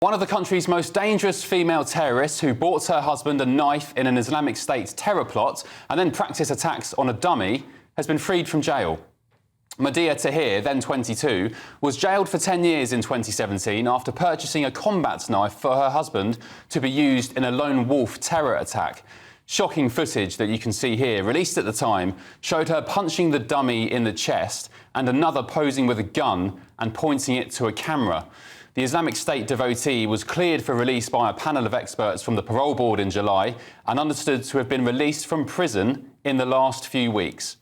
One of the country's most dangerous female terrorists who bought her husband a knife in an Islamic State terror plot and then practiced attacks on a dummy has been freed from jail. Madia Tahir, then 22, was jailed for 10 years in 2017 after purchasing a combat knife for her husband to be used in a lone wolf terror attack. Shocking footage that you can see here, released at the time, showed her punching the dummy in the chest and another posing with a gun and pointing it to a camera. The Islamic State devotee was cleared for release by a panel of experts from the Parole Board in July and understood to have been released from prison in the last few weeks.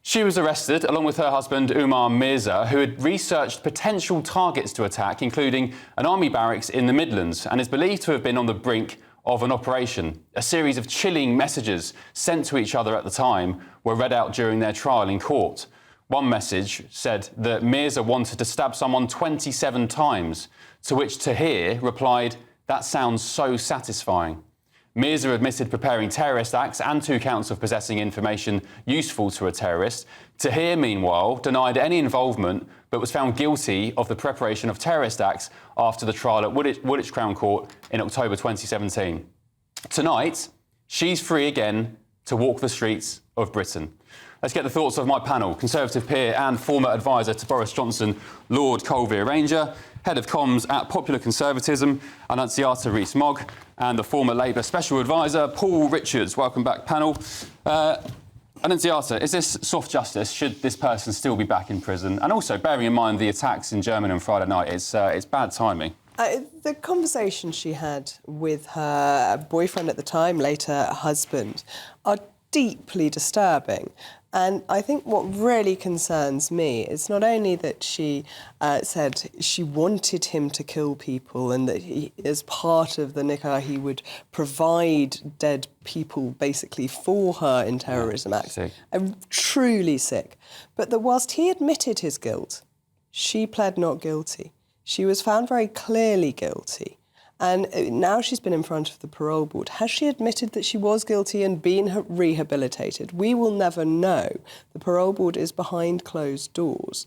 She was arrested along with her husband Umar Mirza, who had researched potential targets to attack, including an army barracks in the Midlands, and is believed to have been on the brink of an operation. A series of chilling messages sent to each other at the time were read out during their trial in court. One message said that Mirza wanted to stab someone 27 times, to which Tahir replied, "That sounds so satisfying." Mirza admitted preparing terrorist acts and 2 counts of possessing information useful to a terrorist. Tahir, meanwhile, denied any involvement but was found guilty of the preparation of terrorist acts after the trial at Woolwich Crown Court in October 2017. Tonight, she's free again to walk the streets of Britain. Let's get the thoughts of my panel. Conservative peer and former advisor to Boris Johnson, Lord Colville-Ranger, Head of Comms at Popular Conservatism, Annunziata Rees-Mogg, and the former Labour Special Advisor, Paul Richards. Welcome back, panel. Annunziata, is this soft justice? Should this person still be back in prison? And also, bearing in mind the attacks in Germany on Friday night, it's bad timing. The conversation she had with her boyfriend at the time, later husband, are deeply disturbing. And I think what really concerns me is not only that she said she wanted him to kill people and that he, as part of the nikah, he would provide dead people basically for her in terrorism acts. Truly sick. But that whilst he admitted his guilt, she pled not guilty. She was found very clearly guilty. And now she's been in front of the Parole Board. Has she admitted that she was guilty and been rehabilitated? We will never know. The Parole Board is behind closed doors.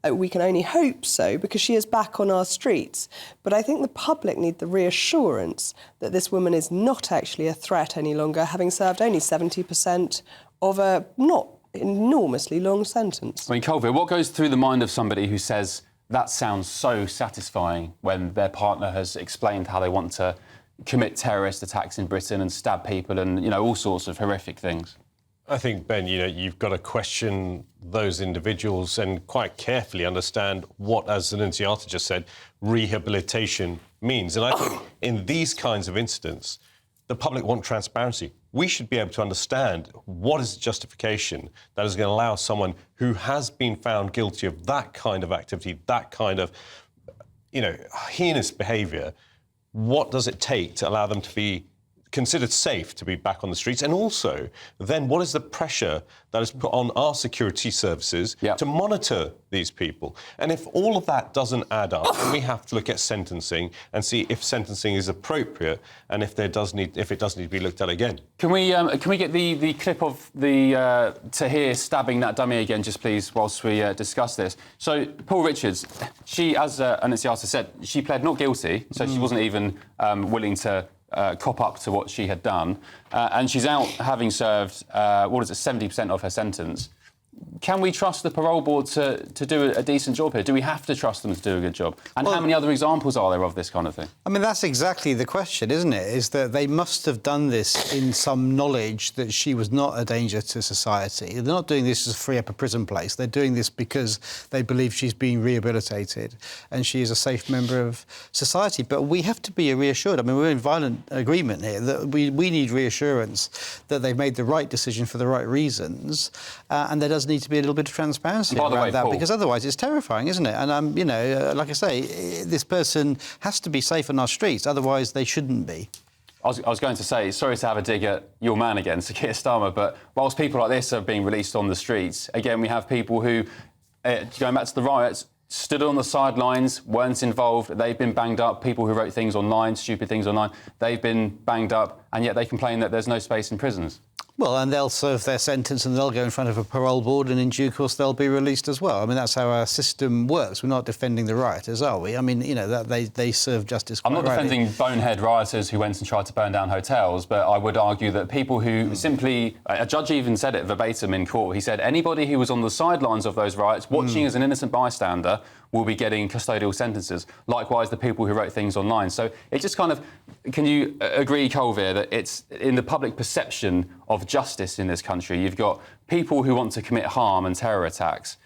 We can only hope so, because she is back on our streets. But I think the public need the reassurance that this woman is not actually a threat any longer, having served only 70% of a not enormously long sentence. I mean, Colville, what goes through the mind of somebody who says, that sounds so satisfying, when their partner has explained how they want to commit terrorist attacks in Britain and stab people and, all sorts of horrific things? I think, Ben, you've got to question those individuals and quite carefully understand what, as Annunziata just said, rehabilitation means. And I think in these kinds of incidents, the public want transparency. We should be able to understand what is the justification that is going to allow someone who has been found guilty of that kind of activity, that kind of, heinous behaviour, what does it take to allow them to be considered safe to be back on the streets? And also, then, what is the pressure that is put on our security services to monitor these people? And if all of that doesn't add up, then we have to look at sentencing and see if sentencing is appropriate and if it does need to be looked at again. Can we get the clip of the Tahir stabbing that dummy again, just please, whilst we discuss this? So, Paul Richards, she, as Annunziata said, she pled not guilty, so she wasn't even willing to cop up to what she had done, and she's out having served 70% of her sentence. Can we trust the Parole Board to do a decent job here? Do we have to trust them to do a good job? And how many other examples are there of this kind of thing? I mean, that's exactly the question, isn't it? Is that they must have done this in some knowledge that she was not a danger to society. They're not doing this to free up a prison place. They're doing this because they believe she's being rehabilitated and she is a safe member of society. But we have to be reassured. I mean, we're in violent agreement here that we need reassurance that they've made the right decision for the right reasons, and there does need to be a little bit of transparency around that, because otherwise it's terrifying, isn't it? And like I say, this person has to be safe on our streets, otherwise they shouldn't be. I was going to say, sorry to have a dig at your man again, Sir Keir Starmer, but whilst people like this are being released on the streets, again, we have people who, going back to the riots, stood on the sidelines, weren't involved, they've been banged up. People who wrote things online, stupid things online, they've been banged up, and yet they complain that there's no space in prisons. Well, and they'll serve their sentence and they'll go in front of a parole board and in due course they'll be released as well. I mean, that's how our system works. We're not defending the rioters, are we? I mean, you know, that they serve justice quite I'm not defending bonehead rioters who went and tried to burn down hotels, but I would argue that people who simply... A judge even said it verbatim in court. He said anybody who was on the sidelines of those riots, watching as an innocent bystander, will be getting custodial sentences. Likewise, the people who wrote things online. So it just kind of... Can you agree, Colville, that it's in the public perception of justice in this country, you've got people who want to commit harm and terror attacks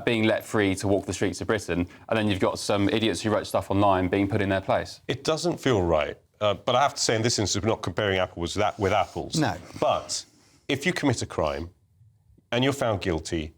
being let free to walk the streets of Britain, and then you've got some idiots who wrote stuff online being put in their place? It doesn't feel right. But I have to say, in this instance, we're not comparing apples with apples. No. But if you commit a crime and you're found guilty,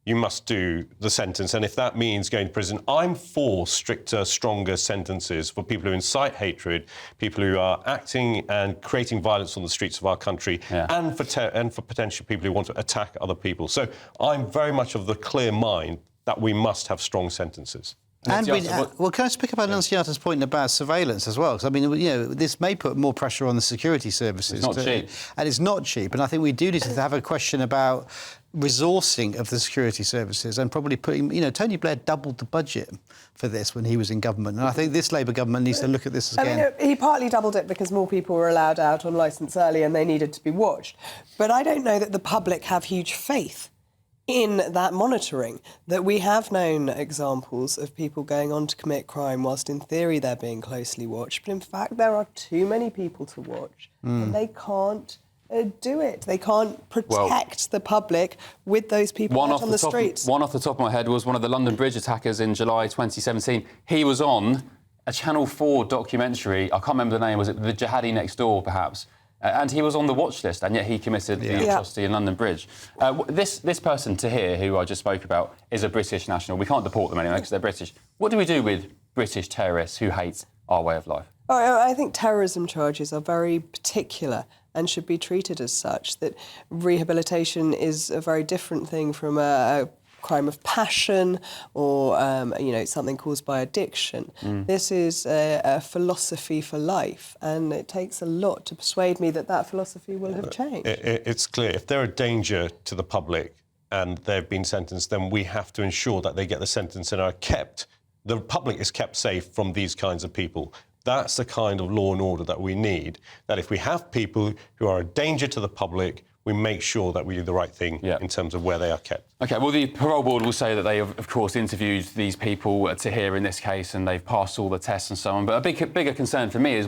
you must do the sentence. And if that means going to prison, I'm for stricter, stronger sentences for people who incite hatred, people who are acting and creating violence on the streets of our country, and for potential people who want to attack other people. So I'm very much of the clear mind that we must have strong sentences. And well, can I just pick up on Annunziata's point about surveillance as well? Because, I mean, you know, this may put more pressure on the security services. It's not cheap. And it's not cheap. And I think we do need to have a question about resourcing of the security services and probably putting... You know, Tony Blair doubled the budget for this when he was in government. And I think this Labour government needs to look at this again. I mean, he partly doubled it because more people were allowed out on licence early and they needed to be watched. But I don't know that the public have huge faith in that monitoring, that we have known examples of people going on to commit crime whilst in theory they're being closely watched, but in fact there are too many people to watch and they can't do it. They can't protect the public with those people out on the streets. One off the top of my head was one of the London Bridge attackers in July 2017. He was on a Channel 4 documentary, I can't remember the name, was it The Jihadi Next Door perhaps? And he was on the watch list, and yet he committed the atrocity in London Bridge. This person, Tahir, who I just spoke about, is a British national. We can't deport them anyway because they're British. What do we do with British terrorists who hate our way of life? Oh, I think terrorism charges are very particular and should be treated as such, that rehabilitation is a very different thing from a crime of passion or, you know, something caused by addiction. This is a philosophy for life, and it takes a lot to persuade me that that philosophy will have changed. It's clear. If they're a danger to the public and they've been sentenced, then we have to ensure that they get the sentence and are kept, the public is kept safe from these kinds of people. That's the kind of law and order that we need, that if we have people who are a danger to the public, we make sure that we do the right thing in terms of where they are kept. OK, well, the parole board will say that they have, of course, interviewed these people to hear in this case and they've passed all the tests and so on. But a bigger concern for me is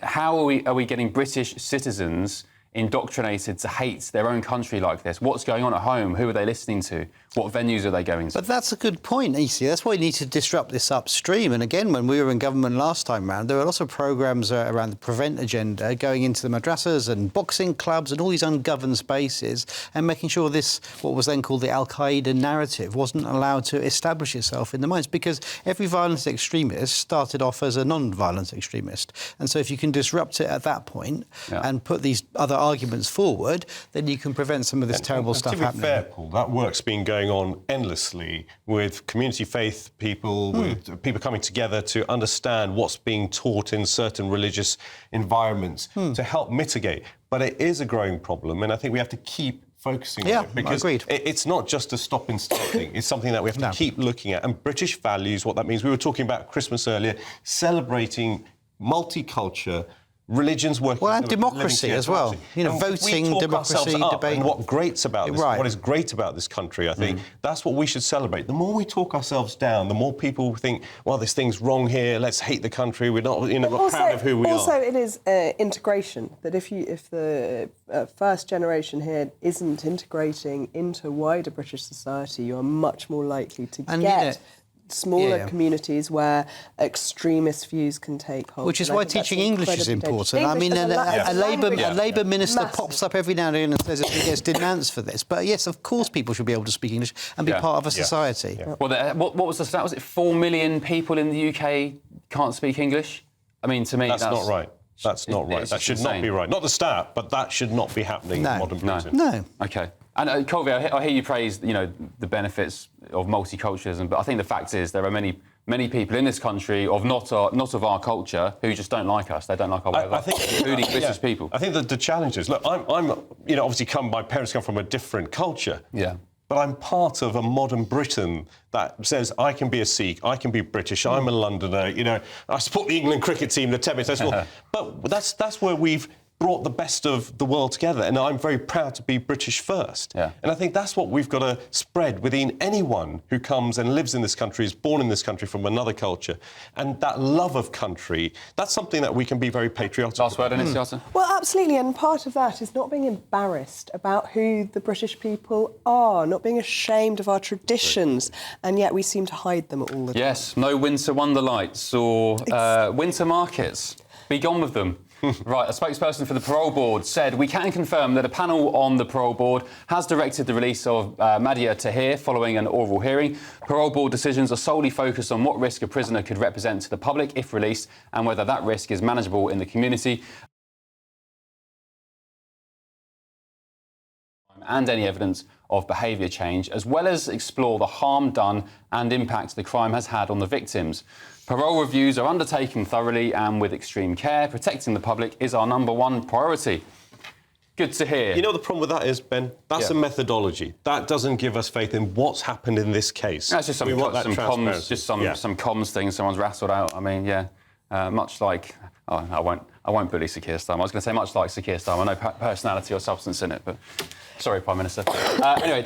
how are we getting British citizens indoctrinated to hate their own country like this? What's going on at home? Who are they listening to? What venues are they going to? But that's a good point, Isi. That's why you need to disrupt this upstream. And again, when we were in government last time round, there were lots of programmes around the prevent agenda going into the madrasas and boxing clubs and all these ungoverned spaces and making sure this, what was then called the Al-Qaeda narrative, wasn't allowed to establish itself in the minds, because every violent extremist started off as a non-violent extremist. And so if you can disrupt it at that point and put these other arguments forward, then you can prevent some of this terrible stuff happening. To be fair, Paul, that work's been going on endlessly with community faith people, with people coming together to understand what's being taught in certain religious environments to help mitigate. But it is a growing problem, and I think we have to keep focusing on it, because it's not just a stop and start thing. It's something that we have to keep looking at. And British values, what that means, we were talking about Christmas earlier, celebrating multicultural religions working. Well, and democracy as well. You know, voting, democracy, debate. And what is great about this country, I think, that's what we should celebrate. The more we talk ourselves down, the more people think, well, this thing's wrong here, let's hate the country, we're not, you know, we're proud of who we are. Also, it is integration, that if the first generation here isn't integrating into wider British society, you're much more likely to get smaller communities where extremist views can take hold. Which is why teaching English is important. I mean, a Labour minister pops up every now and then and says he gets denounced for this. But yes, of course people should be able to speak English and be part of a society. Well, what was the stat? Was it 4 million people in the UK can't speak English? I mean, to me, that's not right. That's not right. That should not be right. Not the stat, but that should not be happening in modern Britain. No. OK. And Colville, I hear you praise, you know, the benefits of multiculturalism, but I think the fact is there are many many people in this country of not of our culture who just don't like us. They don't like our way of life, including British people. I think that the challenge is, look, I'm obviously my parents come from a different culture. Yeah. But I'm part of a modern Britain that says I can be a Sikh, I can be British, I'm a Londoner, I support the England cricket team, the Tennis Festival. But that's where we've brought the best of the world together, and I'm very proud to be British first. Yeah. And I think that's what we've got to spread within anyone who comes and lives in this country, is born in this country from another culture. And that love of country, that's something that we can be very patriotic Last word, about. Anastasia? Well, absolutely, and part of that is not being embarrassed about who the British people are, not being ashamed of our traditions, and yet we seem to hide them all the time. Yes, no winter wonder lights or winter markets. Be gone with them. Right, a spokesperson for the Parole Board said, "We can confirm that a panel on the Parole Board has directed the release of Madia Tahir following an oral hearing. Parole Board decisions are solely focused on what risk a prisoner could represent to the public if released and whether that risk is manageable in the community, and any evidence of behaviour change, as well as explore the harm done and impact the crime has had on the victims. Parole reviews are undertaken thoroughly and with extreme care. Protecting the public is our #1 priority." Good to hear. You know the problem with that is, Ben? That's a methodology. That doesn't give us faith in what's happened in this case. That's just some comms thing someone's rattled out. I mean, much like... Oh, I won't bully Sir Keir Starmer. I was going to say much like Sir Keir Starmer. No personality or substance in it, but... Sorry, Prime Minister. Anyway...